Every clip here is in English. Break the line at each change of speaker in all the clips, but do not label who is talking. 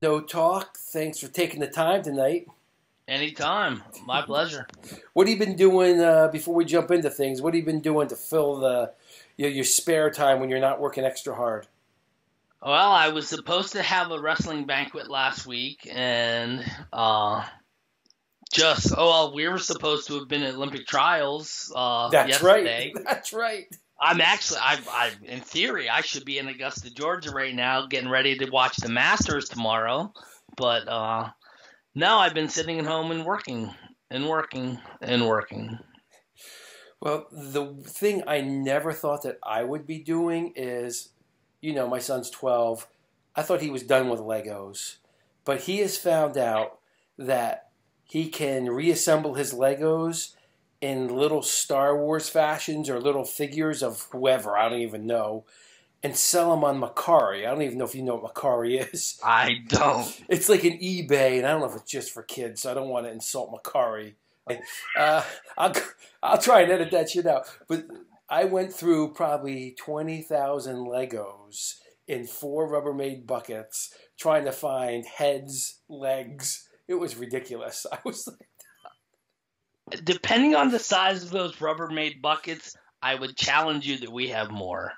No talk. Thanks for taking the time tonight.
Anytime. My pleasure.
What have you been doing before we jump into things? What have you been doing to fill your spare time when you're not working extra hard?
Well, I was supposed to have a wrestling banquet last week, and we were supposed to have been at Olympic trials
That's right.
yesterday.
That's right.
In theory, I should be in Augusta, Georgia right now, getting ready to watch the Masters tomorrow. But no, I've been sitting at home and working and working and working.
Well, the thing I never thought that I would be doing is, my son's 12. I thought he was done with Legos. But he has found out that he can reassemble his Legos in little Star Wars fashions or little figures of whoever, I don't even know, and sell them on Macari. I don't even know if you know what Macari is.
I don't.
It's like an eBay, and I don't know if it's just for kids, so I don't want to insult Macari. I'll try and edit that shit out. But I went through probably 20,000 Legos in 4 Rubbermaid buckets trying to find heads, legs. It was ridiculous. I was like,
depending on the size of those Rubbermaid buckets, I would challenge you that we have more.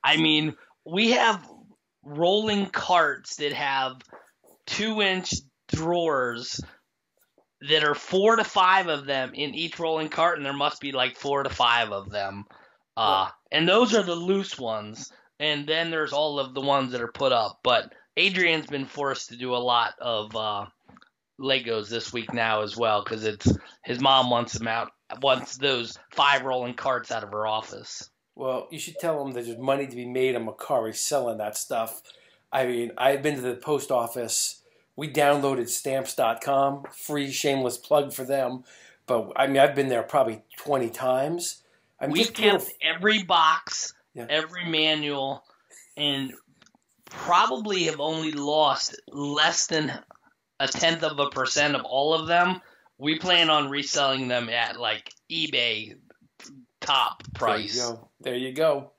I mean, we have rolling carts that have 2-inch drawers that are 4 to 5 of them in each rolling cart, and there must be like 4 to 5 of them. And those are the loose ones. And then there's all of the ones that are put up. But Adrian's been forced to do a lot of Legos this week now as well, because his mom wants those 5 rolling carts out of her office.
Well, you should tell him that there's money to be made on Macari selling that stuff. I mean, I've been to the post office. We downloaded stamps.com, free shameless plug for them. But I mean, I've been there probably 20 times.
We kept every box, every manual, and probably have only lost less than 0.1% of all of them. We plan on reselling them at like eBay top price.
There you go.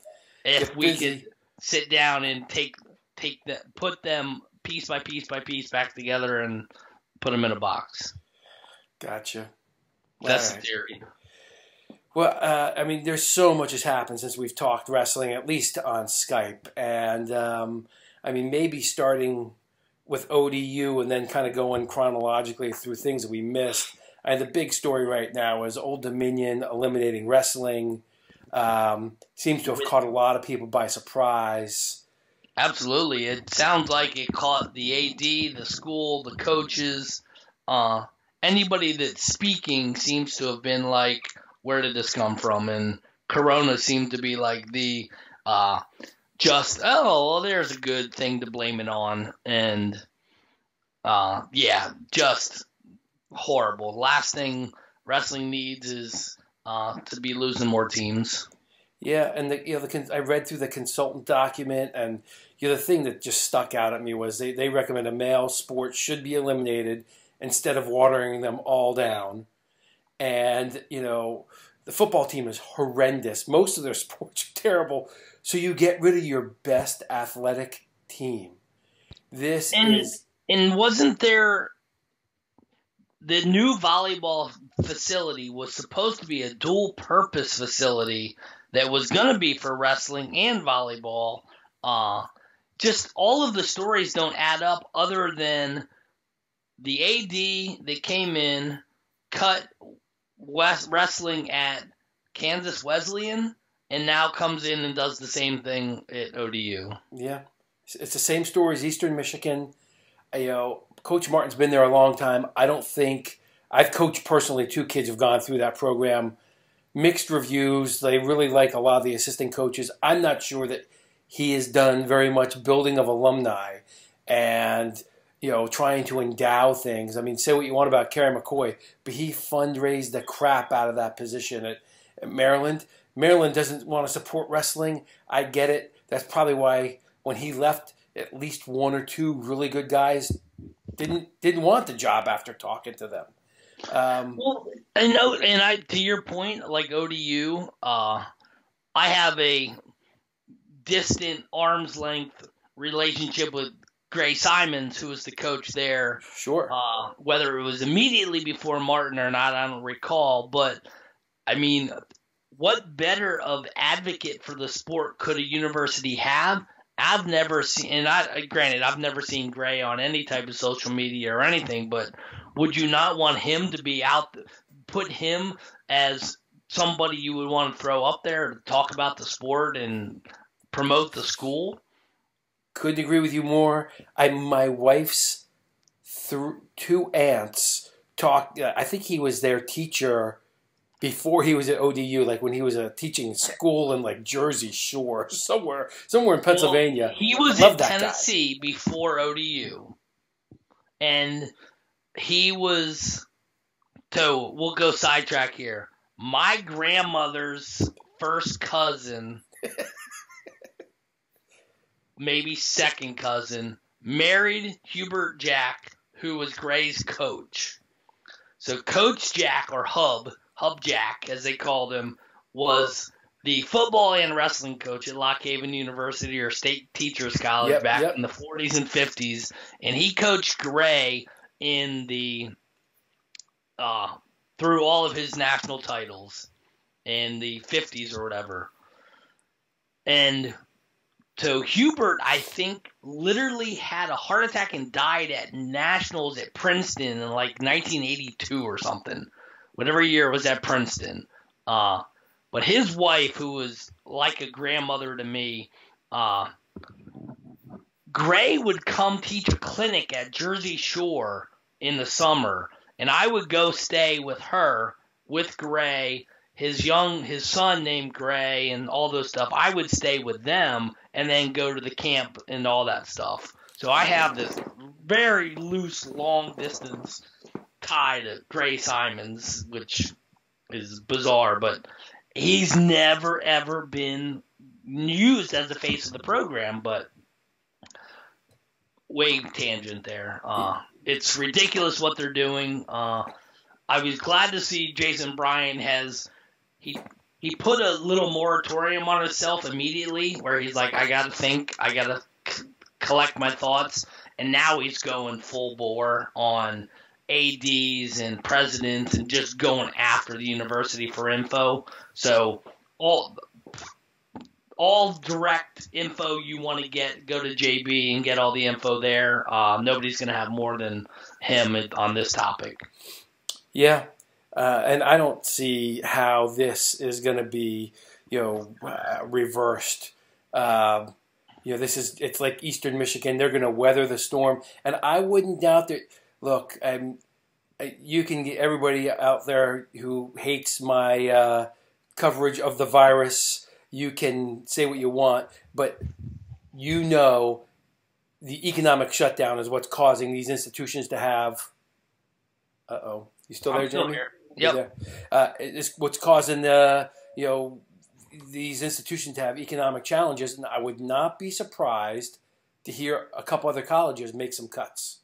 If we could sit down and put them piece by piece by piece back together and put them in a box.
Gotcha.
That's the theory.
Well, I mean, there's so much has happened since we've talked wrestling, at least on Skype. And, I mean, maybe starting with ODU and then kind of going chronologically through things that we missed. The big story right now is Old Dominion eliminating wrestling. Seems to have caught a lot of people by surprise.
Absolutely. It sounds like it caught the AD, the school, the coaches. Anybody that's speaking seems to have been like, where did this come from? And Corona seemed to be like the there's a good thing to blame it on. And just horrible. Last thing wrestling needs is to be losing more teams.
Yeah, and I read through the consultant document, and the thing that just stuck out at me was they recommend a male sport should be eliminated instead of watering them all down. And the football team is horrendous. Most of their sports are terrible. So you get rid of your best athletic team.
And wasn't there the new volleyball facility was supposed to be a dual-purpose facility that was going to be for wrestling and volleyball. Just all of the stories don't add up other than the AD that came in, cut wrestling at Kansas Wesleyan, and now comes in and does the same thing at ODU.
Yeah. It's the same story as Eastern Michigan. Coach Martin's been there a long time. I don't think – I've coached personally 2 kids who've gone through that program. Mixed reviews. They really like a lot of the assistant coaches. I'm not sure that he has done very much building of alumni and, trying to endow things. I mean, say what you want about Kerry McCoy, but he fundraised the crap out of that position at Maryland. Maryland doesn't want to support wrestling. I get it. That's probably why when he left, at least 1 or 2 really good guys didn't want the job after talking to them.
To your point, like ODU, I have a distant arm's length relationship with Gray Simons, who was the coach there.
Sure.
Whether it was immediately before Martin or not, I don't recall. But, I mean, what better of advocate for the sport could a university have? I've never seen, and granted, I've never seen Gray on any type of social media or anything, but would you not want him to be out, put him as somebody you would want to throw up there to talk about the sport and promote the school?
Couldn't agree with you more. My wife's two aunts talked. I think he was their teacher before he was at ODU, like when he was teaching school in like Jersey Shore, somewhere in Pennsylvania.
Well, he was in Tennessee before ODU, and he was. So we'll go sidetrack here. My grandmother's first cousin, maybe second cousin, married Hubert Jack, who was Gray's coach. So Coach Jack, or Hub Jack, as they called him, was the football and wrestling coach at Lock Haven University, or State Teachers College, back in the 40s and 50s. And he coached Gray in the through all of his national titles in the 50s or whatever. And so Hubert, I think, literally had a heart attack and died at nationals at Princeton in like 1982 or something. Whatever year it was at Princeton. But his wife, who was like a grandmother to me, Gray would come teach a clinic at Jersey Shore in the summer, and I would go stay with her, with Gray, his son named Gray, and all those stuff. I would stay with them and then go to the camp and all that stuff. So I have this very loose, long distance tie to Gray Simons, which is bizarre, but he's never ever been used as the face of the program. But way tangent there. It's ridiculous what they're doing. I was glad to see Jason Bryant he put a little moratorium on himself immediately, where he's like, I gotta think, I gotta collect my thoughts, and now he's going full bore on ADs and presidents and just going after the university for info. So all direct info you want to get, go to JB and get all the info there. Nobody's going to have more than him on this topic.
Yeah, and I don't see how this is going to be, reversed. It's like Eastern Michigan. They're going to weather the storm, and I wouldn't doubt that. Look, you can get everybody out there who hates my coverage of the virus. You can say what you want, but the economic shutdown is what's causing these institutions to have. Uh-oh. You still there, Jamie?
I'm still here.
Yep. It's what's causing these institutions to have economic challenges, and I would not be surprised to hear a couple other colleges make some cuts.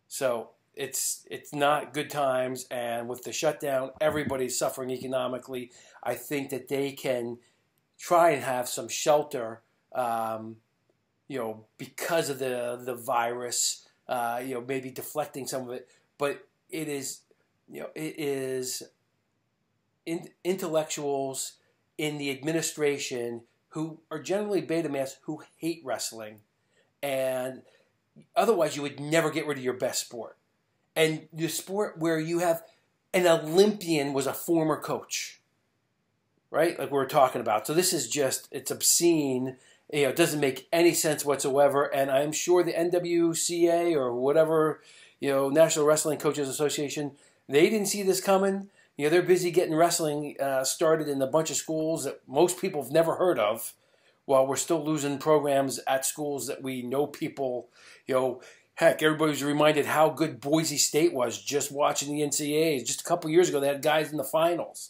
So it's not good times, and with the shutdown, everybody's suffering economically. I think that they can try and have some shelter, because of the virus, maybe deflecting some of it. But it is intellectuals in the administration who are generally beta males who hate wrestling, and otherwise you would never get rid of your best sport. And the sport where you have an Olympian was a former coach, right? Like we were talking about. So this is it's obscene. It doesn't make any sense whatsoever. And I'm sure the NWCA or whatever, National Wrestling Coaches Association, they didn't see this coming. They're busy getting wrestling started in a bunch of schools that most people have never heard of, while we're still losing programs at schools that we know people, Heck, everybody's reminded how good Boise State was just watching the NCAAs. Just a couple years ago, they had guys in the finals.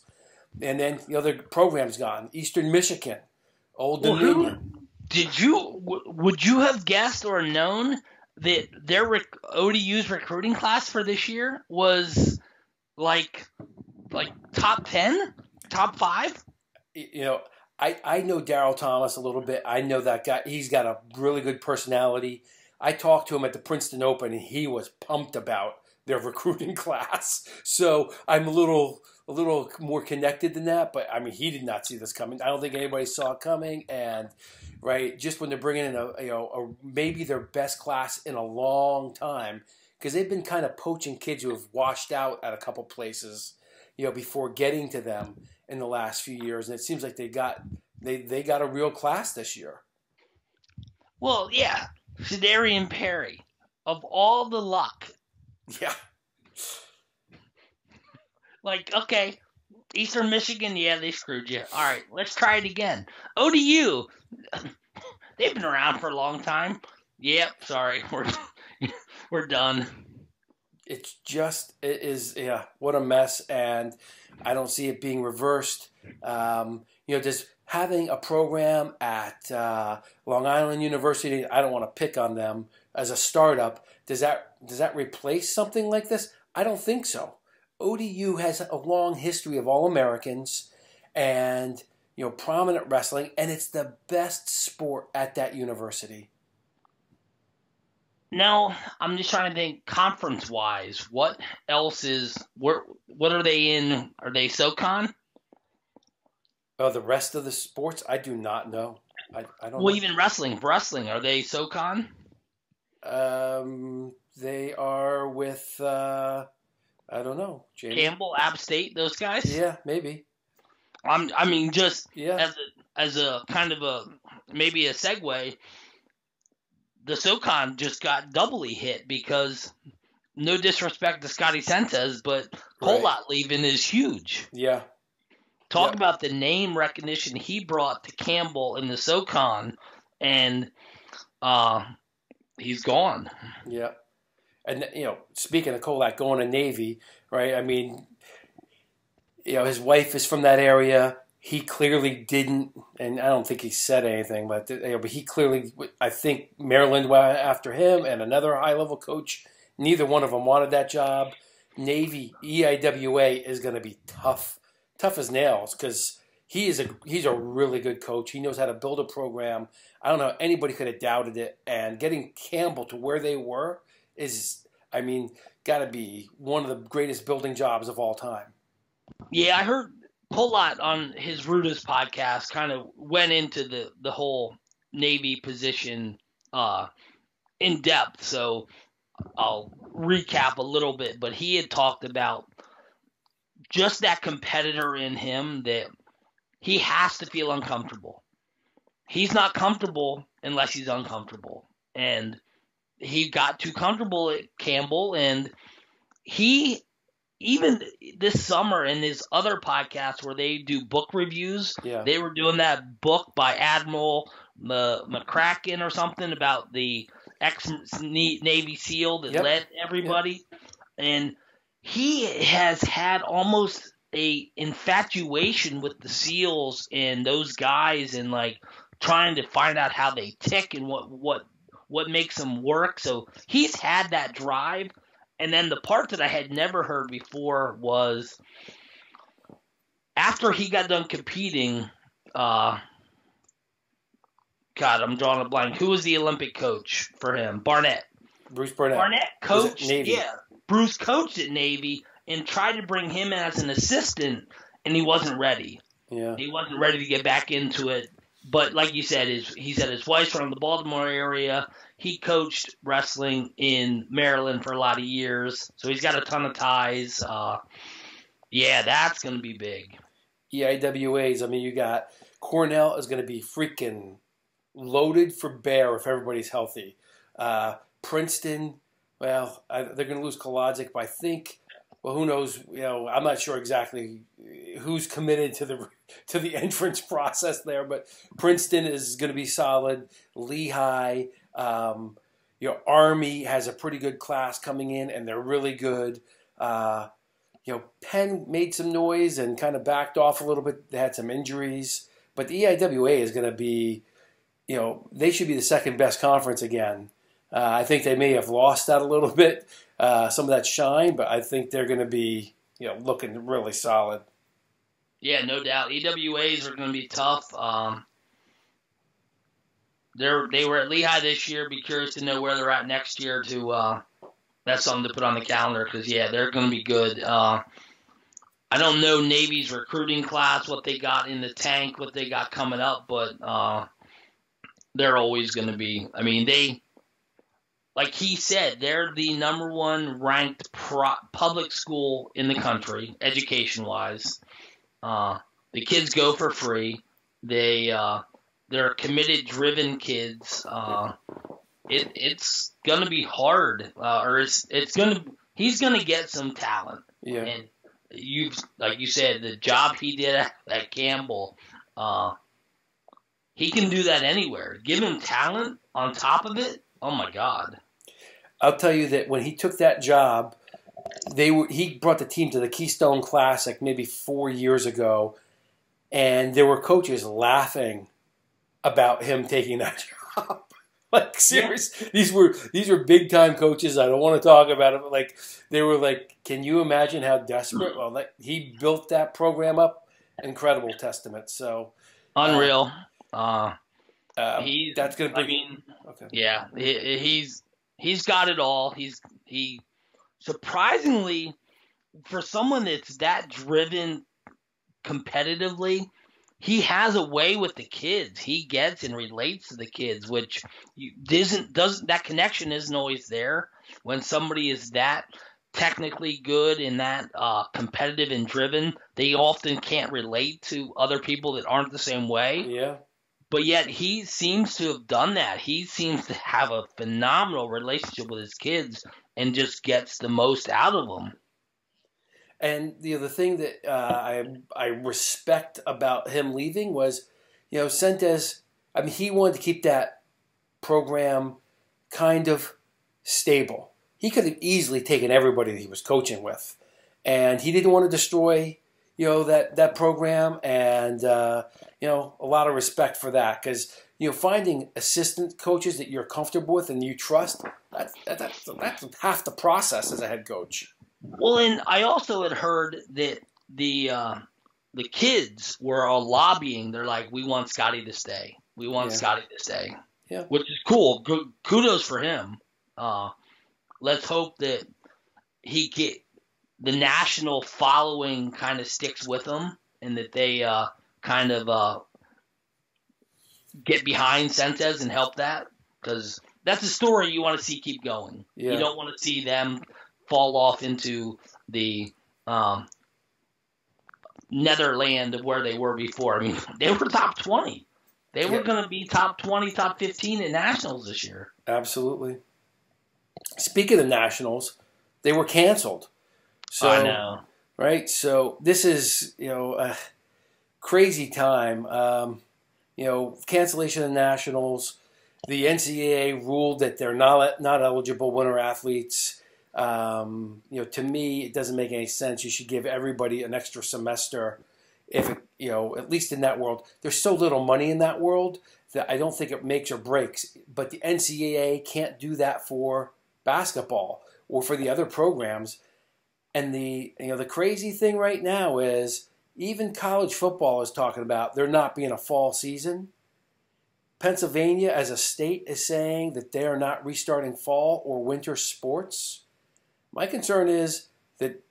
And then the other program's gone. Eastern Michigan, Old Dominion.
Would you have guessed or known that their ODU's recruiting class for this year was like top 10, top 5?
I know Darryl Thomas a little bit. I know that guy. He's got a really good personality. I talked to him at the Princeton Open, and he was pumped about their recruiting class. So I'm a little more connected than that. But I mean, he did not see this coming. I don't think anybody saw it coming. And right, just when they're bringing in a maybe their best class in a long time, because they've been kind of poaching kids who have washed out at a couple places, before getting to them in the last few years. And it seems like they got a real class this year.
Well, yeah, Shadarian Perry, of all the luck.
Yeah.
Like, okay, Eastern Michigan, yeah, they screwed you. All right, let's try it again. ODU, they've been around for a long time. Yep, sorry, we're done.
It is, what a mess, and I don't see it being reversed. Just having a program at Long Island University, I don't want to pick on them as a startup. Does that replace something like this? I don't think so. ODU has a long history of All-Americans and prominent wrestling, and it's the best sport at that university.
Now, I'm just trying to think conference-wise. What else is – what are they in? Are they SoCon?
Oh, the rest of the sports? I do not know. I don't know.
Well, even wrestling. Are they SoCon?
They are with I don't know. James?
Campbell, App State, those guys?
Yeah, maybe.
I mean, just as a kind of a – maybe a segue – the SoCon just got doubly hit because, no disrespect to Scotty Sanchez, but Kolot leaving is huge.
Yeah.
Talk about the name recognition he brought to Campbell in the SoCon, and he's gone.
Yeah. And, speaking of Kolot going to Navy, right, I mean, his wife is from that area. He clearly didn't, and I don't think he said anything, but he clearly, I think Maryland went after him and another high-level coach. Neither one of them wanted that job. Navy, EIWA is going to be tough as nails because he's a really good coach. He knows how to build a program. I don't know how anybody could have doubted it. And getting Campbell to where they were is, got to be one of the greatest building jobs of all time.
Yeah, I heard Kolot on his Rudas podcast kind of went into the whole Navy position in depth, so I'll recap a little bit. But he had talked about just that competitor in him that he has to feel uncomfortable. He's not comfortable unless he's uncomfortable. And he got too comfortable at Campbell, and he – even this summer in his other podcasts where they do book reviews, they were doing that book by Admiral McCracken or something about the ex-Navy SEAL that led everybody. And he has had almost a infatuation with the SEALs and those guys and like trying to find out how they tick and what makes them work. So he's had that drive. And then the part that I had never heard before was after he got done competing, God, I'm drawing a blank. Who was the Olympic coach for him? Barnett.
Bruce Barnett.
Barnett coached,
Navy.
Yeah. Bruce coached at Navy and tried to bring him as an assistant, and he wasn't ready.
Yeah.
He wasn't ready to get back into it. But like you said, he said his wife's from the Baltimore area. He coached wrestling in Maryland for a lot of years, so he's got a ton of ties. That's going to be big.
EIWAs, you got Cornell is going to be freaking loaded for bear if everybody's healthy. Princeton, they're going to lose Kolodzic, but I think, who knows? I'm not sure exactly who's committed to the entrance process there, but Princeton is going to be solid. Lehigh, Army has a pretty good class coming in, and they're really good. Penn made some noise and kind of backed off a little bit. They had some injuries, but the EIWA is going to be, they should be the second best conference again. I think they may have lost that a little bit, some of that shine, but I think they're going to be, looking really solid.
Yeah, no doubt. EWAs are going to be tough. They were at Lehigh this year. Be curious to know where they're at next year. That's something to put on the calendar because they're going to be good. I don't know Navy's recruiting class, what they got in the tank, what they got coming up, but they're always going to be. I mean, like he said, they're the number one ranked public school in the country, education-wise. The kids go for free. They're committed, driven kids. It's gonna be hard, he's gonna get some talent.
Yeah.
And like you said, the job he did at Campbell, he can do that anywhere. Give him talent on top of it. Oh my God.
I'll tell you that when he took that job, he brought the team to the Keystone Classic maybe 4 years ago, and there were coaches laughing about him taking that job. Like, seriously, these were big time coaches. I don't want to talk about it, but like they were like, can you imagine how desperate? Well, like he built that program up. Incredible testament. So
unreal.
That's gonna be.
I mean,
okay.
Yeah, he's got it all. He surprisingly, for someone that's that driven competitively, he has a way with the kids. He gets and relates to the kids, which doesn't that connection isn't always there when somebody is that technically good and that competitive and driven. They often can't relate to other people that aren't the same way.
Yeah.
But yet he seems to have done that. He seems to have a phenomenal relationship with his kids and just gets the most out of them.
And the other thing that I respect about him leaving was, Sentes, I mean, he wanted to keep that program kind of stable. He could have easily taken everybody that he was coaching with. And he didn't want to destroy, that program. And, a lot of respect for that. Because, finding assistant coaches that you're comfortable with and you trust, that's half the process as a head coach.
Well, and I also had heard that the kids were all lobbying. They're like, we want Scotty to stay. We want Scotty to stay.
Yeah.
Which is cool. Kudos for him. Let's hope that the national following kind of sticks with him and that they kind of get behind Sentes and help that. Because that's a story you want to see keep going. Yeah. You don't want to see them fall off into the netherland of where they were before. I mean, they were top 20. They were going to be top 20, top 15 in nationals this year.
Absolutely. Speaking of nationals, they were canceled. So,
I know.
Right? So this is, a crazy time. Cancellation of nationals. The NCAA ruled that they're not eligible winter athletes. To me, it doesn't make any sense. You should give everybody an extra semester if it, at least in that world. There's so little money in that world that I don't think it makes or breaks. But the NCAA can't do that for basketball or for the other programs. And the crazy thing right now is even college football is talking about there not being a fall season. Pennsylvania as a state is saying that they are not restarting fall or winter sports. My concern is that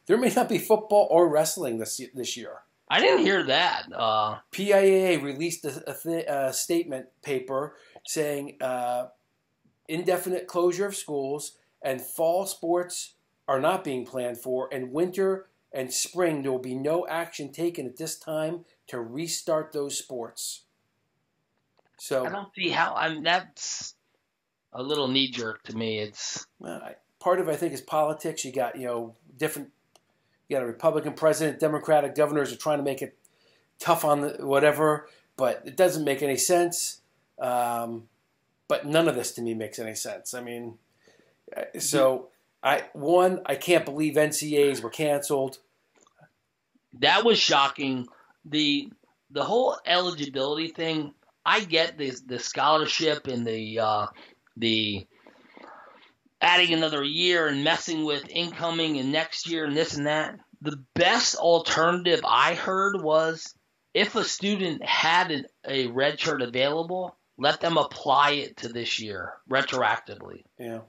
there may not be football or wrestling this year.
I didn't hear that.
PIAA released a statement paper saying indefinite closure of schools and fall sports are not being planned for, and winter and spring there will be no action taken at this time to restart those sports. So
I don't see how. That's a little knee jerk to me. It's.
Part of it, I think, is politics. You got, different. You got a Republican president, Democratic governors are trying to make it tough on whatever, but it doesn't make any sense. But none of this to me makes any sense. I mean, so I can't believe NCAAs were canceled.
That was shocking. The whole eligibility thing. I get the scholarship and the adding another year and messing with incoming and next year and this and that. The best alternative I heard was if a student had a red shirt available, let them apply it to this year retroactively.
Yeah.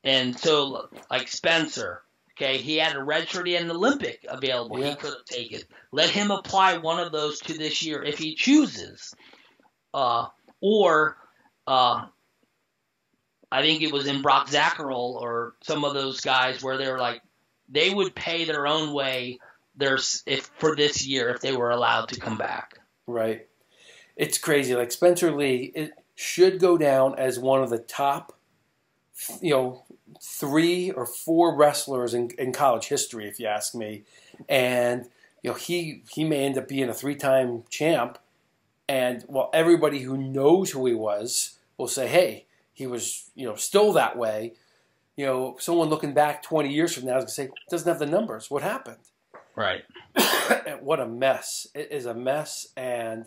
And so, like Spencer, okay, he had a redshirt, he had an Olympic available.
Yeah.
He could have taken. Let him apply one of those to this year if he chooses. Or I think it was in Brock Zackarol or some of those guys where they were like, they would pay their own way for this year if they were allowed to come back.
Right. It's crazy. Like Spencer Lee, it should go down as one of the top, 3 or 4 wrestlers in college history, if you ask me. And he may end up being a 3-time champ. And while everybody who knows who he was will say, hey, he was still that way. Someone looking back 20 years from now is going to say, doesn't have the numbers. What happened?
Right.
What a mess. It is a mess. And,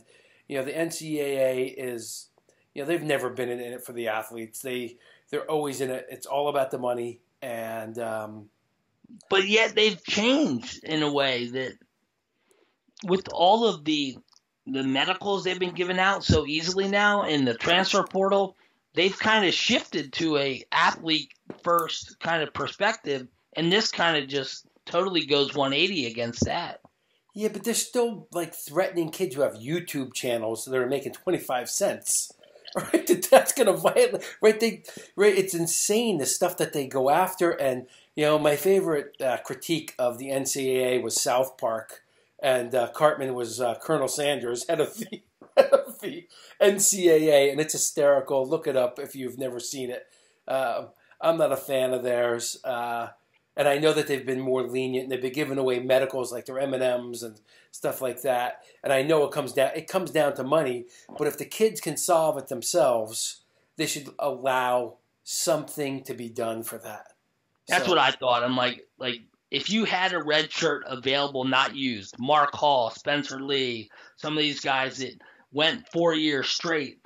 the NCAA is, they've never been in it for the athletes. They're always in it. It's all about the money. And
but yet they've changed in a way that with all of the medicals they've been giving out so easily now in the transfer portal, they've kind of shifted to a athlete first kind of perspective, and this kind of just totally goes 180 against that.
Yeah, but they're still like threatening kids who have YouTube channels that are making 25 cents. Right, that's going to violate. Right, it's insane the stuff that they go after. And my favorite critique of the NCAA was South Park, and Cartman was Colonel Sanders, head of the NCAA, and it's hysterical. Look it up if you've never seen it. I'm not a fan of theirs, and I know that they've been more lenient, and they've been giving away medicals like their M&Ms and stuff like that. And I know it comes down to money, but if the kids can solve it themselves, they should allow something to be done for that.
That's what I thought. I'm like if you had a red shirt available, not used, Mark Hall, Spencer Lee, some of these guys that went 4 years straight,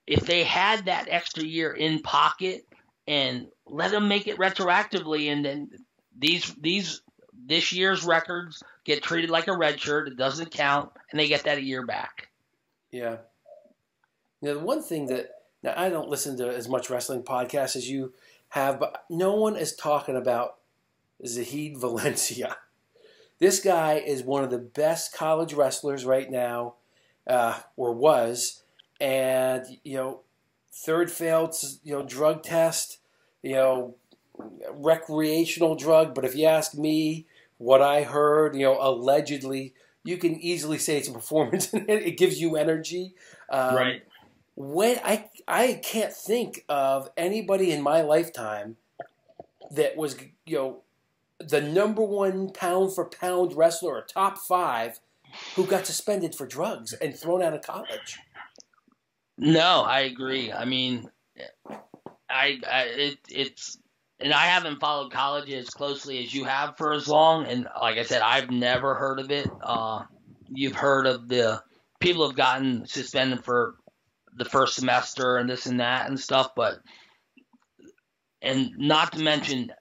if they had that extra year in pocket and let them make it retroactively, and then this year's records get treated like a red shirt, it doesn't count, and they get that a year back.
Yeah. The one thing that now I don't listen to as much wrestling podcasts as you have, but no one is talking about Zahid Valencia. This guy is one of the best college wrestlers right now, or was, and third failed drug test, recreational drug. But if you ask me, what I heard, allegedly, you can easily say it's a performance. It gives you energy.
Right.
When I can't think of anybody in my lifetime that was the number 1 pound for pound wrestler or top 5 who got suspended for drugs and thrown out of college.
No, I agree. I mean, it's and I haven't followed college as closely as you have for as long. And like I said, I've never heard of it. You've heard of the people have gotten suspended for the first semester and this and that and stuff, and not to mention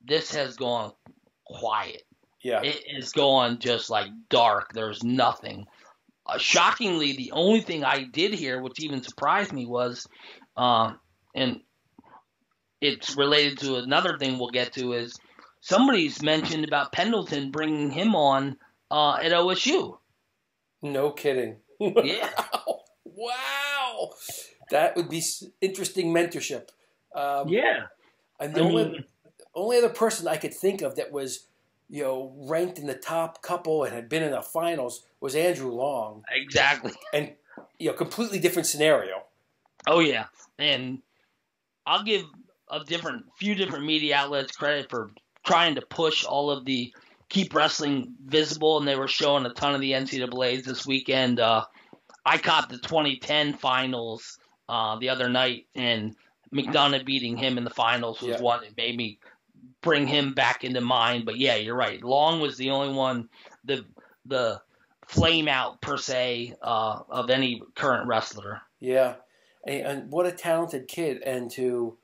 this has gone quiet.
Yeah.
It is going just like dark. There's nothing. Shockingly, the only thing I did hear, which even surprised me, was, and it's related to another thing we'll get to, is somebody's mentioned about Pendleton bringing him on at OSU.
No kidding.
Yeah.
Wow. That would be interesting mentorship.
Yeah.
And the only other person I could think of that was, ranked in the top couple and had been in the finals was Andrew Long.
Exactly.
And, completely different scenario.
Oh, yeah. And I'll give a few different media outlets credit for trying to push all of the keep wrestling visible, and they were showing a ton of the NCAAs this weekend. I caught the 2010 finals the other night, and McDonough beating him in the finals was one that made me bring him back into mind. But yeah, you're right. Long was the only one, the flame out per se of any current wrestler.
Yeah, and what a talented kid. And to,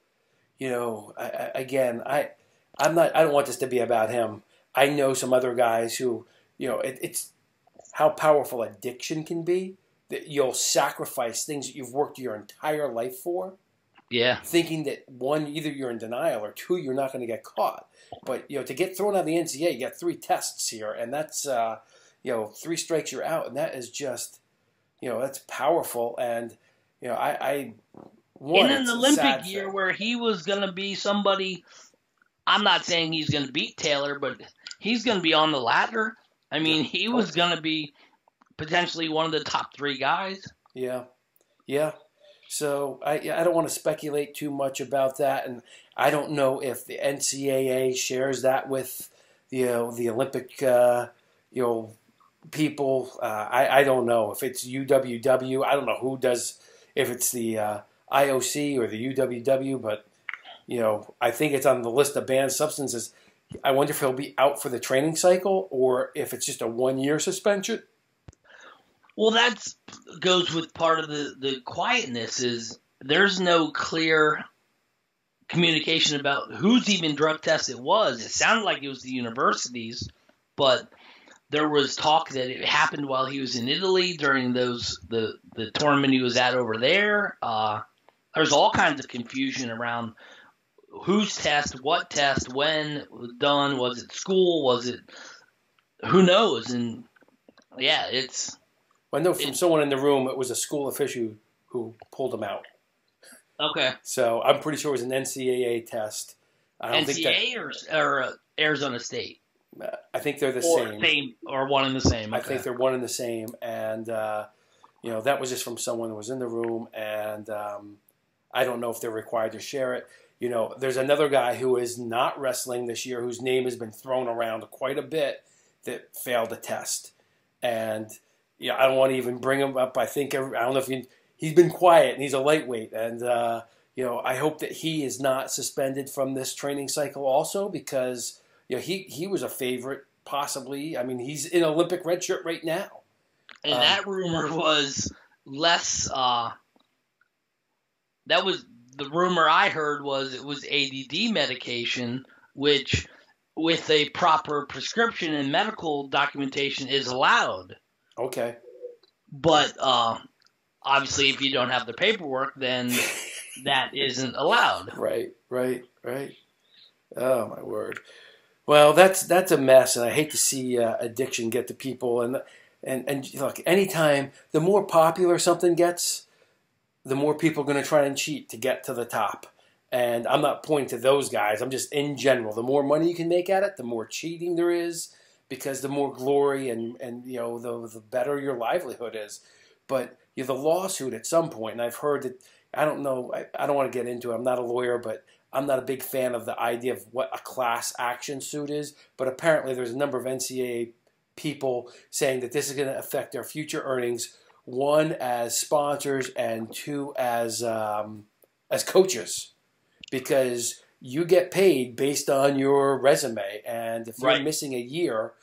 I don't want this to be about him. I know some other guys who, it's how powerful addiction can be. that you'll sacrifice things that you've worked your entire life for,
Yeah.
thinking that one, either you're in denial, or two, you're not going to get caught. But to get thrown out of the NCAA, you got 3 tests here, and that's 3 strikes you're out, and that is just that's powerful. And I
in an Olympic year where he was going to be somebody. I'm not saying he's going to beat Taylor, but he's going to be on the ladder. I mean, he was going to be potentially one of the top 3 guys.
Yeah. So I don't want to speculate too much about that, and I don't know if the NCAA shares that with the Olympic people. I don't know if it's UWW. I don't know who does, if it's the IOC or the UWW, but I think it's on the list of banned substances. I wonder if he'll be out for the training cycle or if it's just a 1-year suspension.
Well, that goes with part of the quietness is there's no clear communication about whose even drug test it was. It sounded like it was the universities, but there was talk that it happened while he was in Italy during the tournament he was at over there. There's all kinds of confusion around whose test, what test, when it was done. Was it school? Was it – who knows? And, yeah, it's –
I know from someone in the room it was a school official who pulled him out.
Okay.
So I'm pretty sure it was an NCAA test. I don't
NCAA or Arizona State?
I think they're the same.
Or one and the same. Okay.
I think they're one and the same. And, that was just from someone who was in the room. And I don't know if they're required to share it. There's another guy who is not wrestling this year whose name has been thrown around quite a bit that failed a test. And I don't want to even bring him up. I don't know if he's been quiet and he's a lightweight. And, I hope that he is not suspended from this training cycle also because, he was a favorite possibly. I mean, he's in Olympic red shirt right now.
And that rumor was less that was the rumor I heard was it was ADD medication, which with a proper prescription and medical documentation is allowed.
Okay.
But obviously, if you don't have the paperwork, then that isn't allowed.
Right. Oh, my word. Well, that's a mess, and I hate to see addiction get to people. And look, anytime, the more popular something gets, the more people are going to try and cheat to get to the top. And I'm not pointing to those guys. I'm just in general. The more money you can make at it, the more cheating there is, because the more glory and the better your livelihood is. But the lawsuit at some point, and I've heard that, I don't know, I don't want to get into it. I'm not a lawyer, but I'm not a big fan of the idea of what a class action suit is. But apparently there's a number of NCAA people saying that this is going to affect their future earnings, 1 as sponsors and 2 as coaches, because you get paid based on your resume, and if you're missing a year,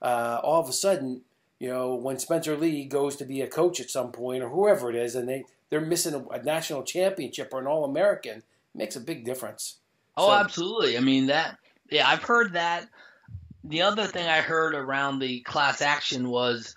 all of a sudden, when Spencer Lee goes to be a coach at some point, or whoever it is, and they're missing a national championship or an All-American, it makes a big difference.
Oh, absolutely. I mean, I've heard that. The other thing I heard around the class action was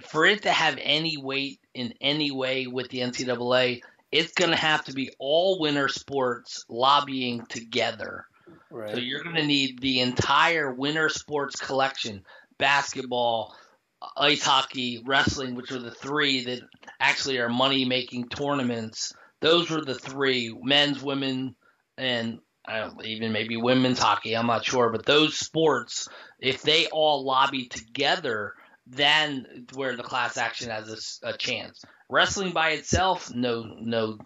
for it to have any weight in any way with the NCAA, it's going to have to be all winter sports lobbying together. Right. So you're going to need the entire winter sports collection, basketball, ice hockey, wrestling, which are the 3 that actually are money-making tournaments. Those were the 3, men's, women, and even maybe women's hockey. I'm not sure. But those sports, if they all lobby together, then where the class action has a chance. Wrestling by itself, no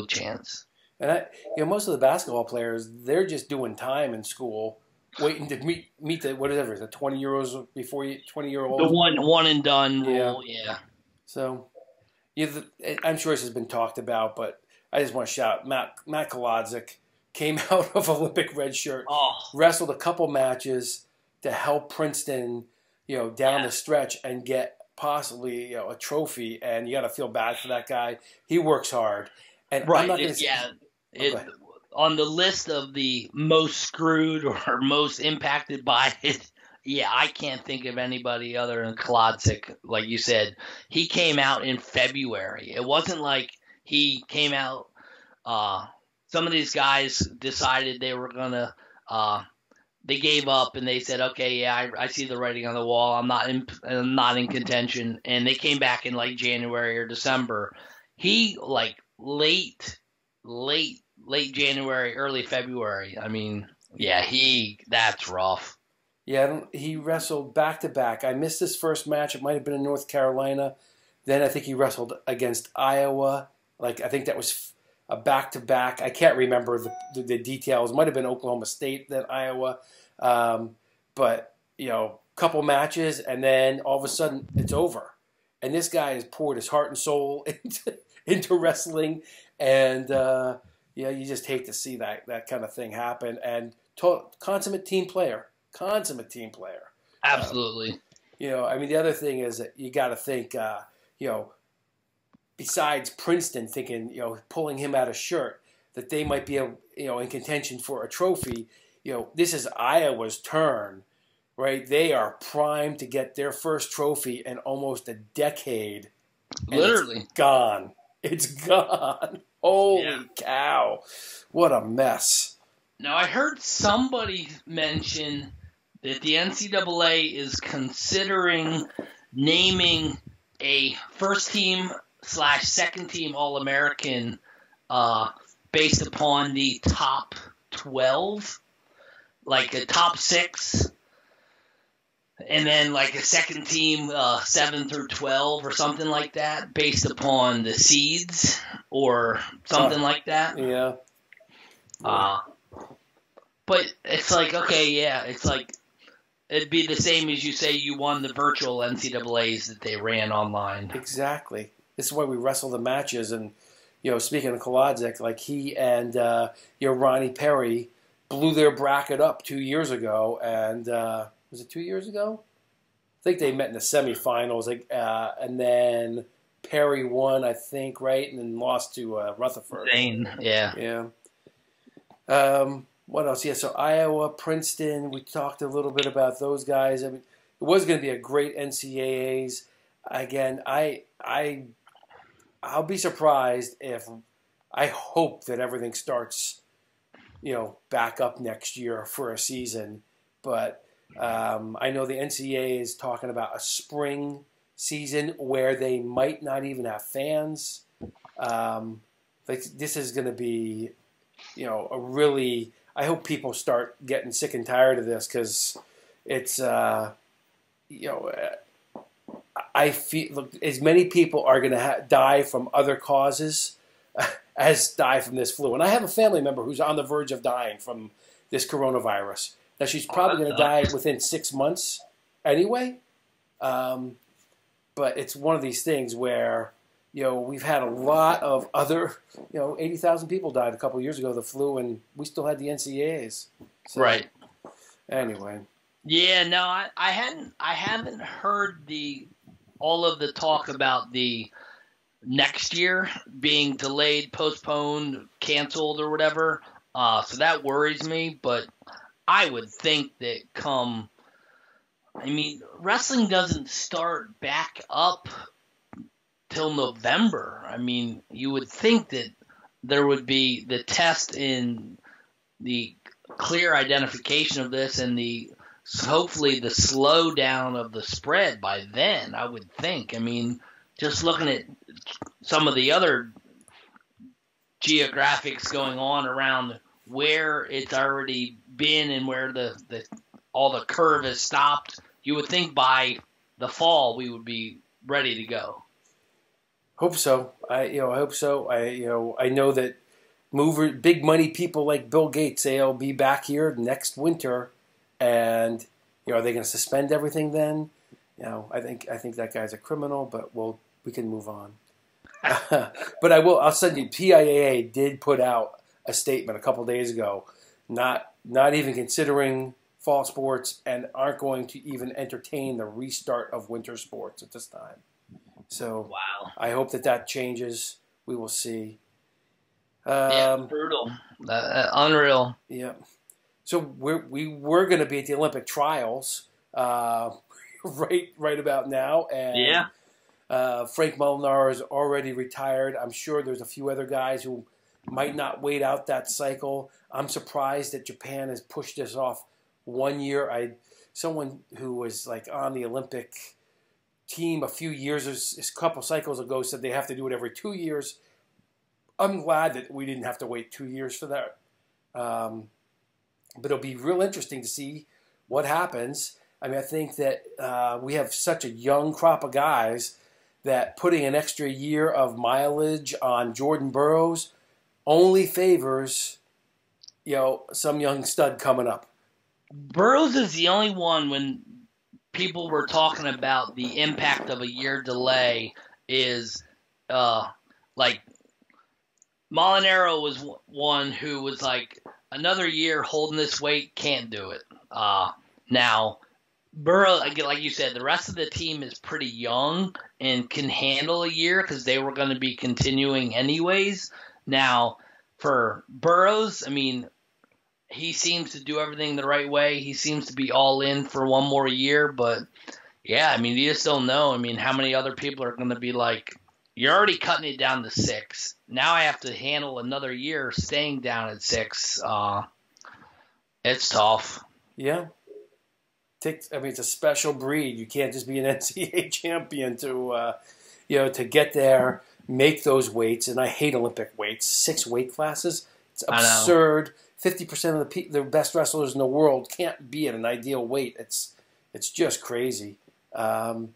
chance.
And most of the basketball players, they're just doing time in school, waiting to meet the whatever the 20-year-olds before 20-year-olds.
The one and done rule, yeah.
So, I'm sure this has been talked about, but I just want to shout Matt Kolodzik came out of Olympic red shirt, wrestled a couple matches to help Princeton, down the stretch and get possibly a trophy, and you got to feel bad for that guy. He works hard, and I'm not going to.
On the list of the most screwed or most impacted by it, Yeah, I can't think of anybody other than Klodzik. Like you said, he came out in February. It wasn't like he came out. Some of these guys decided they were gonna. They gave up and they said, "Okay, yeah, I see the writing on the wall. I'm not in contention." And they came back in like January or December. He like late January, early February. I mean, yeah, that's rough.
Yeah, he wrestled back to back. I missed his first match. It might have been in North Carolina. Then I think he wrestled against Iowa. Like I think that was a back to back. I can't remember the details. It might have been Oklahoma State then Iowa. But couple matches and then all of a sudden it's over. And this guy has poured his heart and soul into wrestling, and you just hate to see that kind of thing happen. And consummate team player.
Absolutely.
I mean, the other thing is that you got to think, besides Princeton thinking, pulling him out of shirt, that they might be, in contention for a trophy. This is Iowa's turn, right? They are primed to get their first trophy in almost a decade.
Literally.
It's gone. It's gone. Holy cow. What a mess.
Now, I heard somebody mention that the NCAA is considering naming a first team / second team All-American based upon the top 12, like a top 6, and then like a second team 7 through 12 or something like that based upon the seeds or something like that.
Yeah.
But it's like, okay, yeah, it's like it'd be the same as you say you won the virtual NCAAs that they ran online.
Exactly. This is why we wrestle the matches. And, speaking of Kolodzik, like he and, Ronnie Perry blew their bracket up 2 years ago. And was it 2 years ago? I think they met in the semifinals. And then Perry won, I think, right? And then lost to Rutherford.
Zane, yeah.
Yeah. What else? Yeah, so Iowa, Princeton, we talked a little bit about those guys. I mean, it was going to be a great NCAAs. Again, I'll be surprised if I hope that everything starts, back up next year for a season. But I know the NCAA is talking about a spring season where they might not even have fans. This is going to be, a really. I hope people start getting sick and tired of this because it's, I feel as many people are going to die from other causes as die from this flu. And I have a family member who's on the verge of dying from this coronavirus. Now, she's probably going to die within 6 months anyway. But it's one of these things where, we've had a lot of other, 80,000 people died a couple of years ago of the flu, and we still had the NCAAs. So,
right.
Anyway.
Yeah, no, I haven't heard all of the talk about the next year being delayed, postponed, canceled, or whatever. So that worries me, but I would think that wrestling doesn't start back up till November. I mean, you would think that there would be the test in the clear identification of this and hopefully the slowdown of the spread by then, I would think. I mean, just looking at some of the other geographics going on around where it's already been and where all the curve has stopped, you would think by the fall we would be ready to go.
Hope so. I hope so. I know that big money people like Bill Gates say I'll be back here next winter, and are they going to suspend everything then? I think that guy's a criminal, but we can move on. But I'll send you. PIAA did put out a statement a couple of days ago, not even considering fall sports, and aren't going to even entertain the restart of winter sports at this time. So
wow.
I hope that changes. We will see.
Brutal. Unreal.
Yeah. So we were going to be at the Olympic trials uh, right about now. And
Yeah.
Frank Molinar is already retired. I'm sure there's a few other guys who might not wait out that cycle. I'm surprised that Japan has pushed this off 1 year. Someone who was like on the Olympic team a few years, a couple cycles ago, said they have to do it every 2 years. I'm glad that we didn't have to wait 2 years for that. But it'll be real interesting to see what happens. I mean, I think that we have such a young crop of guys that putting an extra year of mileage on Jordan Burroughs only favors, some young stud coming up.
Burroughs is the only one when people were talking about the impact of a year delay is like Molinaro was one who was like another year holding this weight, can't do it. Now Burroughs, like you said, the rest of the team is pretty young and can handle a year because they were going to be continuing anyways. Now, for Burroughs, I mean, he seems to do everything the right way. He seems to be all in for one more year. But, yeah, I mean, you just don't know. I mean, how many other people are going to be like, you're already cutting it down to 6. Now I have to handle another year staying down at 6. It's tough.
Yeah. It's a special breed. You can't just be an NCAA champion to get there, make those weights. And I hate Olympic weights. 6 weight classes. It's absurd. 50% of the best wrestlers in the world can't be at an ideal weight. It's just crazy. And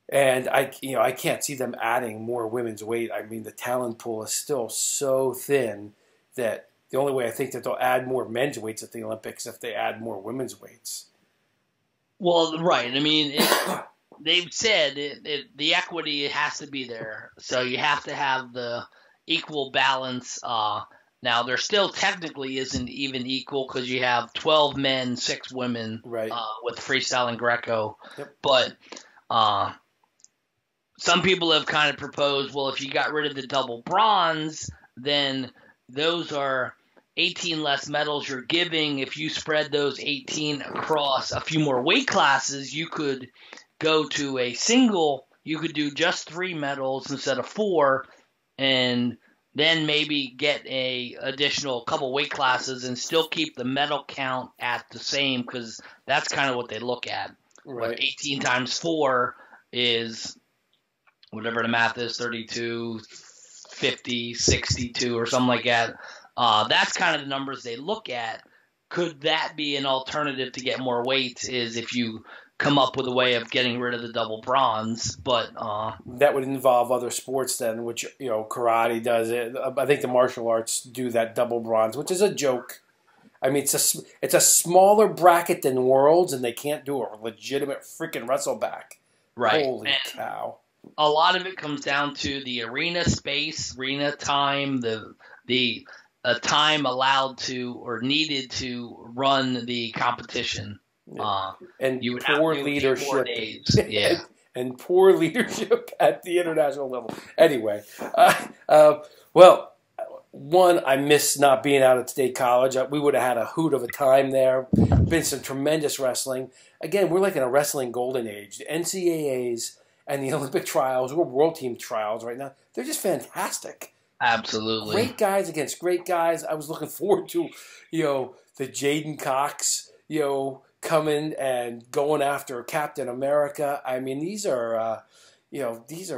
I can't see them adding more women's weight. I mean, the talent pool is still so thin that the only way I think that they'll add more men's weights at the Olympics if they add more women's weights.
Well, right. I mean, they've said the equity has to be there. So you have to have the equal balance. Now, there still technically isn't even equal because you have 12 men, 6 women,
right,
with freestyle and Greco.
Yep.
But some people have kind of proposed, well, if you got rid of the double bronze, then those are 18 less medals you're giving. If you spread those 18 across a few more weight classes, you could go to a single. You could do just 3 medals instead of 4, and then maybe get a additional couple weight classes and still keep the medal count at the same, because that's kind of what they look at.
Right.
But 18 times 4 is whatever the math is, 32, 50, 62, or something like that. That's kind of the numbers they look at. Could that be an alternative to get more weights, is if you come up with a way of getting rid of the double bronze? But
that would involve other sports then, which, karate does it. I think the martial arts do that double bronze, which is a joke. I mean, it's a smaller bracket than Worlds, and they can't do a legitimate freaking wrestleback.
Right.
Holy cow.
A lot of it comes down to the arena space, arena time, the time allowed to or needed to run the competition.
And
you would
poor
have
leadership.
4 days. Yeah.
and poor leadership at the international level. Anyway, well, one, I miss not being out at State College. We would have had a hoot of a time there. Been some tremendous wrestling. Again, we're like in a wrestling golden age. The NCAAs and the Olympic trials, or World Team trials right now, they're just fantastic.
Absolutely.
Great guys against great guys. I was looking forward to, the Jaden Cox, coming and going after Captain America. I mean, these are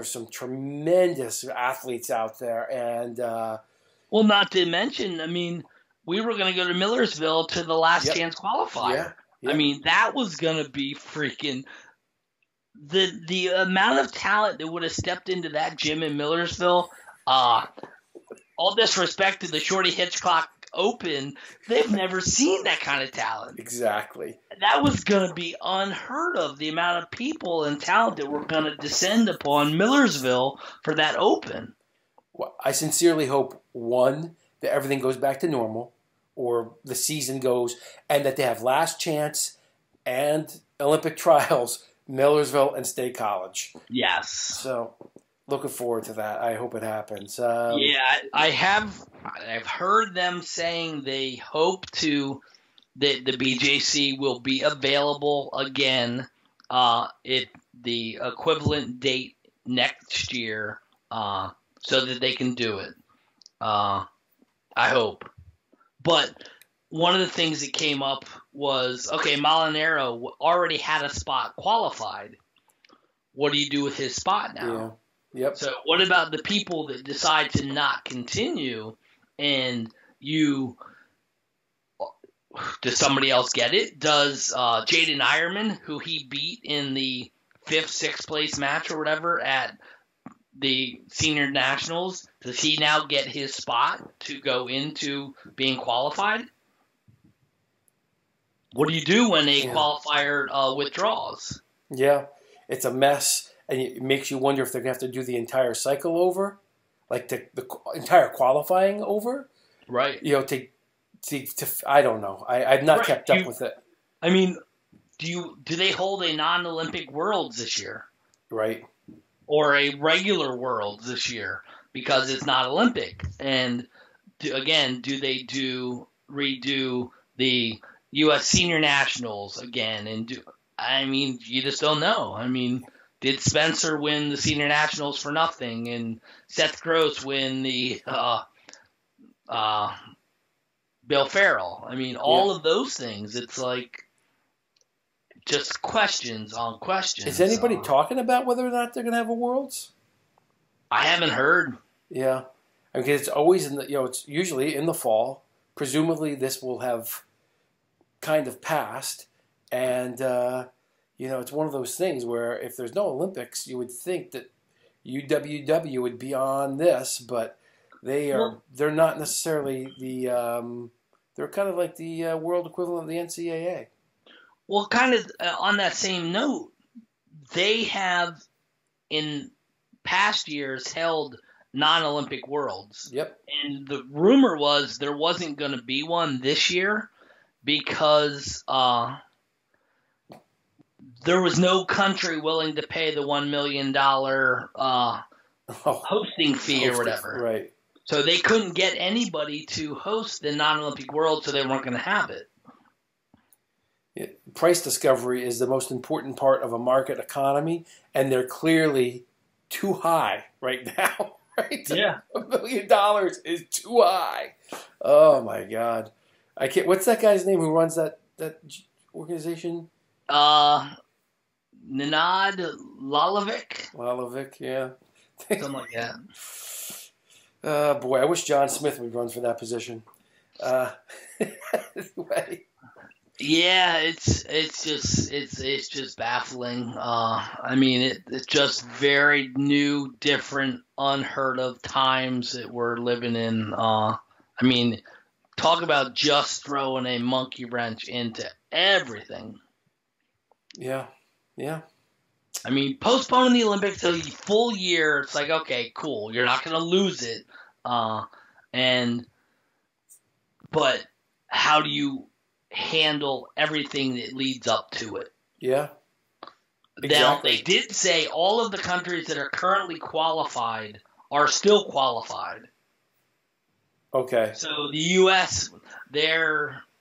some tremendous athletes out there. And
well, not to mention, I mean, we were going to go to Millersville to the last chance qualifier.
Yeah.
I mean, that was going to be freaking the amount of talent that would have stepped into that gym in Millersville. All disrespect to the Shorty Hitchcock Open, they've never seen that kind of talent.
Exactly.
That was going to be unheard of, the amount of people and talent that were going to descend upon Millersville for that Open.
Well, I sincerely hope, one, that everything goes back to normal, or the season goes, and that they have last chance and Olympic trials, Millersville and State College.
Yes.
So, looking forward to that. I hope it happens.
I've heard them saying they hope to that the BJC will be available again at the equivalent date next year, so that they can do it. I hope. But one of the things that came up was, okay, Molinaro already had a spot qualified. What do you do with his spot now?
Yeah. Yep.
So what about the people that decide to not continue, and does somebody else get it? Does Jaden Ironman, who he beat in the 5th, 6th place match or whatever at the Senior Nationals, does he now get his spot to go into being qualified? What do you do when a qualifier withdraws?
Yeah, it's a mess, and it makes you wonder if they're going to have to do the entire cycle over, like the entire qualifying over.
Right.
To I don't know. I've not kept up with it.
I mean, do they hold a non-Olympic Worlds this year?
Right.
Or a regular Worlds this year because it's not Olympic? And do they redo the U.S. Senior Nationals again? And you just don't know. I mean, did Spencer win the Senior Nationals for nothing, and Seth Gross win the Bill Farrell? I mean, all of those things. It's like just questions on questions.
Is anybody talking about whether or not they're going to have a Worlds?
I haven't heard.
Yeah, because it's always it's usually in the fall. Presumably, this will have kind of passed, and it's one of those things where if there's no Olympics, you would think that UWW would be on this, but they're not necessarily the they're kind of like the world equivalent of the NCAA.
Well, kind of on that same note, they have in past years held non-Olympic Worlds.
Yep.
And the rumor was there wasn't going to be one this year because there was no country willing to pay the $1 million hosting fee or whatever.
Right.
So they couldn't get anybody to host the non-Olympic World, so they weren't going to have it.
Price discovery is the most important part of a market economy, and they're clearly too high right now. Right?
Yeah.
$1 million is too high. Oh my God. I can't. What's that guy's name who runs that organization?
Nenad Lalovic.
Lalovic, yeah.
Something like that.
Boy, I wish John Smith would run for that position. Anyway.
Yeah, it's just baffling. It's just very new, different, unheard of times that we're living in. Talk about just throwing a monkey wrench into everything.
Yeah.
Postponing the Olympics to the full year, it's like, okay, cool. You're not going to lose it. But how do you handle everything that leads up to it?
Yeah.
Exactly. Now, they did say all of the countries that are currently qualified are still qualified.
Okay.
So the U.S.,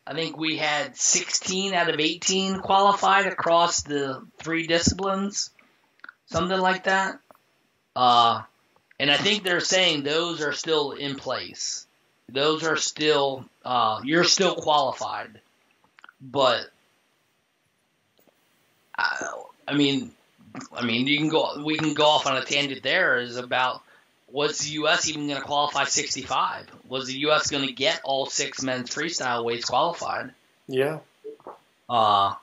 I think we had 16 out of 18 qualified across the 3 disciplines, something like that. And I think they're saying those are still in place. Those are still, you're still qualified. But, we can go off on a tangent there is about, was the U.S. even going to qualify 65? Was the U.S. going to get all 6 men's freestyle weights qualified?
Yeah.
That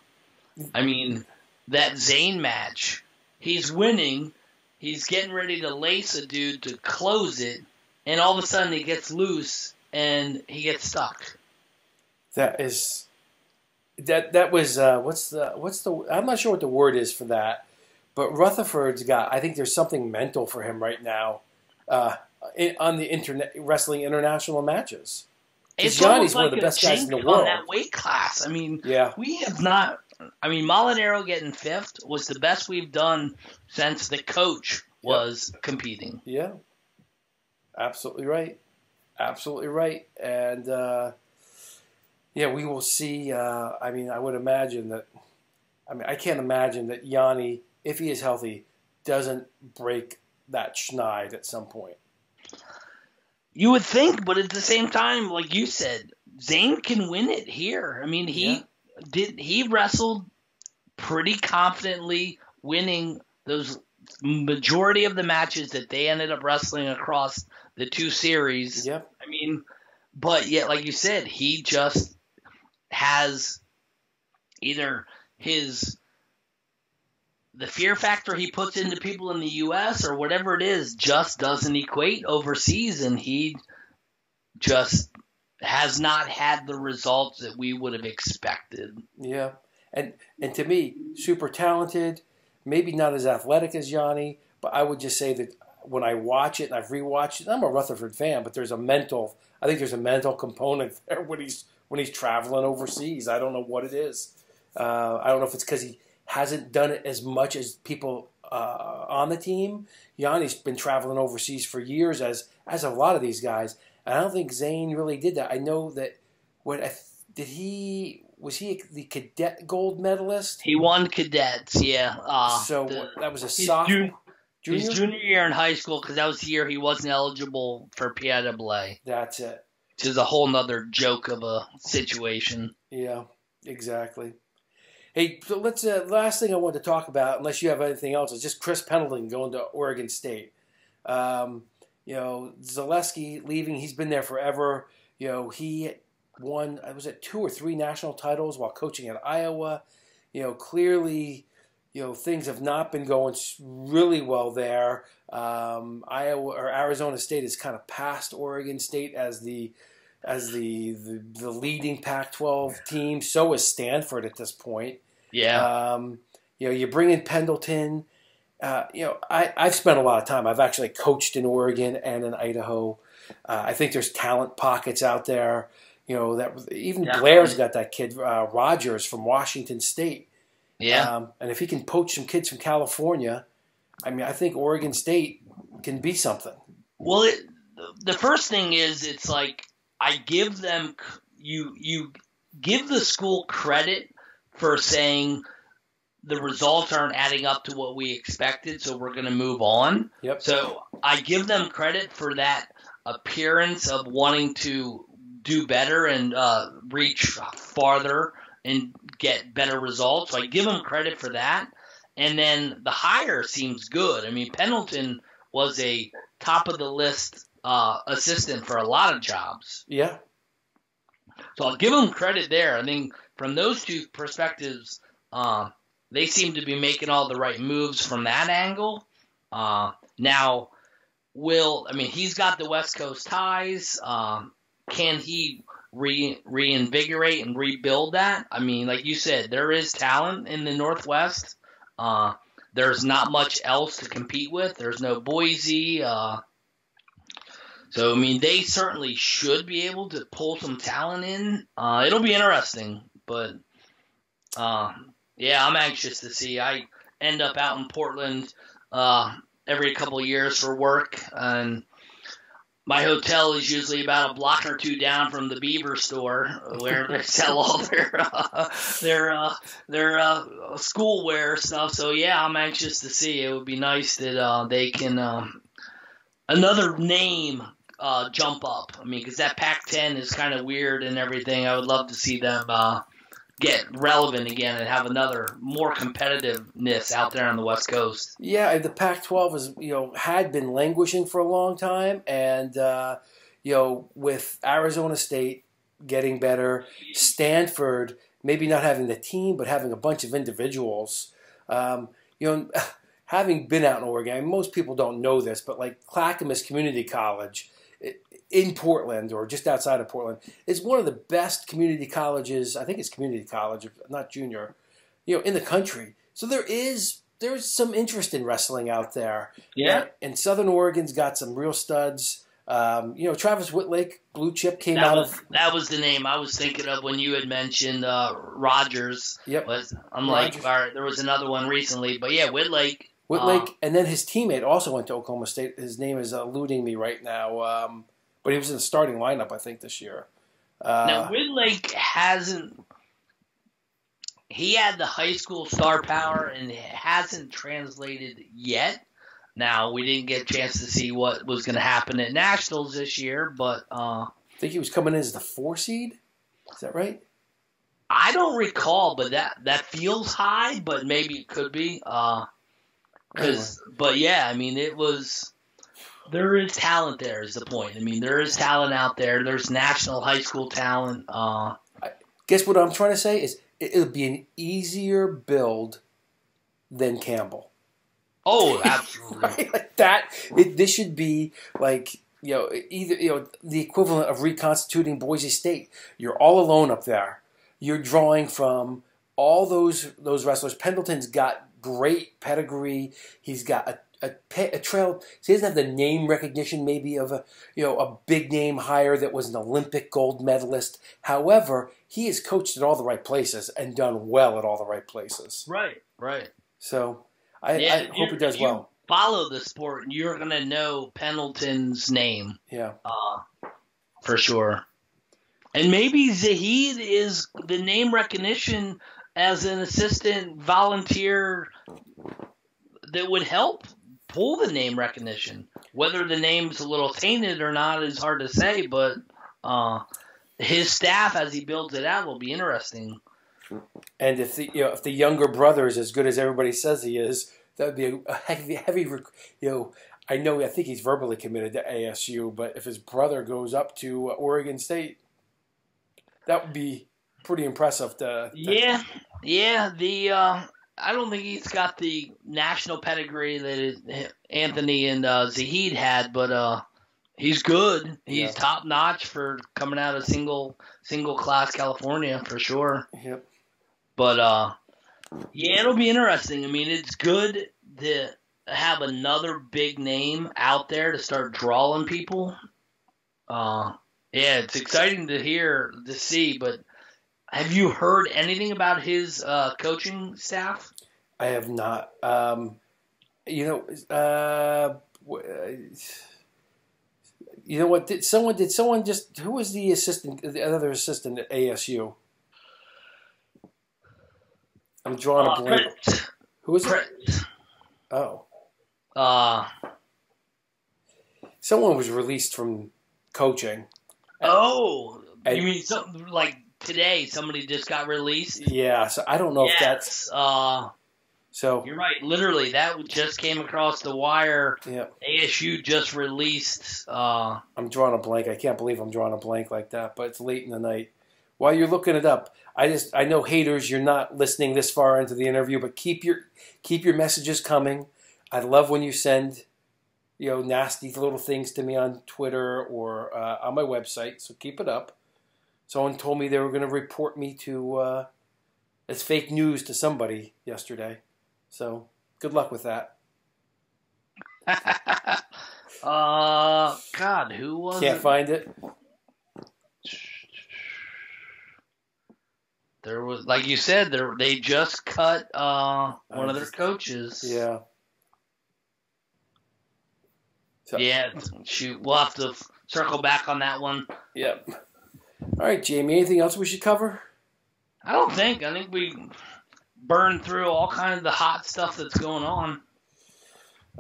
Zane match, he's winning, he's getting ready to lace a dude to close it, and all of a sudden he gets loose and he gets stuck.
That was what's the I'm not sure what the word is for that, but Rutherford's got, I think there's something mental for him right now. On the wrestling international matches.
It's
Johnny's
like
one of the best guys in the world.
On that weight class. We have not. Molinaro getting 5th was the best we've done since the coach was competing.
Yeah, absolutely right. And Yeah, we will see. I mean, I would imagine that. I mean, I can't imagine that Yanni, if he is healthy, doesn't break that schneid at some point.
You would think, but at the same time, like you said, Zayn can win it here. I mean, he wrestled pretty confidently, winning those majority of the matches that they ended up wrestling across the two series.
Yep.
I mean, but yet, like you said, he just has either the fear factor he puts into people in the U.S. or whatever it is just doesn't equate overseas, and he just has not had the results that we would have expected.
Yeah, and to me, super talented, maybe not as athletic as Yanni, but I would just say that when I watch it and I've rewatched it, I'm a Rutherford fan, but I think there's a mental component there when he's traveling overseas. I don't know what it is. I don't know if it's because he hasn't done it as much as people on the team. Yanni's been traveling overseas for years, as a lot of these guys. And I don't think Zayn really did that. I know that was he the cadet gold medalist?
He won cadets, yeah.
That was a sophomore.
His junior year in high school, because that was the year he wasn't eligible for PIAA.
That's it.
Which is a whole nother joke of a situation.
Yeah, exactly. Hey, so let's. Last thing I want to talk about, unless you have anything else, is just Chris Pendleton going to Oregon State. Zaleski leaving. He's been there forever. He won. Was it 2 or 3 national titles while coaching at Iowa? Clearly, things have not been going really well there. Iowa or Arizona State has kind of passed Oregon State as the leading Pac-12 team. So is Stanford at this point.
Yeah.
You bring in Pendleton. I've spent a lot of time. I've actually coached in Oregon and in Idaho. I think there's talent pockets out there. That even Blair's got that kid Rogers from Washington State.
Yeah.
And if he can poach some kids from California, I mean, I think Oregon State can be something.
Well, the first thing is, it's like I give them you give the school credit for saying the results aren't adding up to what we expected, so we're going to move on.
Yep.
So I give them credit for that appearance of wanting to do better and reach farther and get better results. So I give them credit for that. And then the hire seems good. I mean, Pendleton was a top of the list assistant for a lot of jobs.
Yeah.
So I'll give them credit there. I think from those two perspectives, they seem to be making all the right moves from that angle. Now, he's got the West Coast ties. Can he reinvigorate and rebuild that? I mean, like you said, there is talent in the Northwest. There's not much else to compete with. There's no Boise. So, I mean, they certainly should be able to pull some talent in. It'll be interesting, but I'm anxious to see. I end up out in Portland every couple of years for work, and my hotel is usually about a block or two down from the Beaver store, where they sell all their schoolwear stuff. So yeah, I'm anxious to see. It would be nice that they can another name jump up. I mean, because that Pac-10 is kind of weird and everything. I would love to see them get relevant again and have another more competitiveness out there on the West Coast.
Yeah, the Pac-12 had been languishing for a long time, and with Arizona State getting better, Stanford maybe not having the team but having a bunch of individuals. Having been out in Oregon, I mean, most people don't know this, but like Clackamas Community College in Portland, or just outside of Portland, is one of the best community colleges. I think it's community college, not junior, in the country. So there's some interest in wrestling out there.
Yeah.
And Southern Oregon's got some real studs. Travis Whitlake, blue chip, came out of.
That was the name I was thinking of when you had mentioned Rogers.
Yep.
I'm like, all right, there was another one recently, but yeah, Whitlake,
and then his teammate also went to Oklahoma State. His name is eluding me right now. But he was in the starting lineup, I think, this year.
Now, Woodlake hasn't. He had the high school star power, and it hasn't translated yet. Now, we didn't get a chance to see what was going to happen at Nationals this year, but
I think he was coming in as the 4 seed. Is that right?
I don't recall, but that feels high, but maybe it could be. But yeah, I mean, there is talent there is the point. I mean, there is talent out there. There's national high school talent.
Guess what I'm trying to say is it'll be an easier build than Campbell.
Oh, absolutely.
Right? Like that. This should be like, either the equivalent of reconstituting Boise State. You're all alone up there. You're drawing from all those wrestlers. Pendleton's got great pedigree. He's got a trail. So he doesn't have the name recognition maybe of a big name hire that was an Olympic gold medalist. However, he has coached at all the right places and done well at all the right places.
Right.
So I hope he does well.
Follow the sport, and you're gonna know Pendleton's name.
Yeah.
For sure. And maybe Zahid is the name recognition as an assistant volunteer that would help pull the name recognition. Whether the name's a little tainted or not is hard to say, but his staff, as he builds it out, will be interesting.
And if the younger brother is as good as everybody says he is, that would be a heavy. I think he's verbally committed to ASU, but if his brother goes up to Oregon State, that would be pretty impressive.
Yeah. I don't think he's got the national pedigree that Anthony and Zahid had, but he's good. He's top notch for coming out of single class California for sure.
Yep.
But it'll be interesting. I mean, it's good to have another big name out there to start drawing people. It's exciting to see, but have you heard anything about his coaching staff?
I have not. You know what? Did someone just, who was the other assistant at ASU? I'm drawing a blank. Who is it? Oh. Someone was released from coaching.
Oh, you mean something like today? Somebody just got released.
Yeah, so I don't know if that's. So
you're right. Literally, that just came across the wire.
Yeah.
ASU just released.
I'm drawing a blank. I can't believe I'm drawing a blank like that. But it's late in the night. While you're looking it up, I know haters, you're not listening this far into the interview, but keep your messages coming. I love when you send nasty little things to me on Twitter or on my website. So keep it up. Someone told me they were going to report me to as fake news to somebody yesterday. So good luck with that.
God, who was
Can't
it?
find it.
There was, like you said, they just cut one of their coaches.
Yeah. So,
yeah, shoot. We'll have to circle back on that one.
Yep. All right, Jamie, anything else we should cover?
I think we burned through all kinds of the hot stuff that's going on.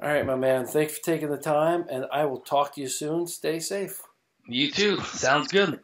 All right, my man. Thanks for taking the time, and I will talk to you soon. Stay safe.
You too. Sounds good.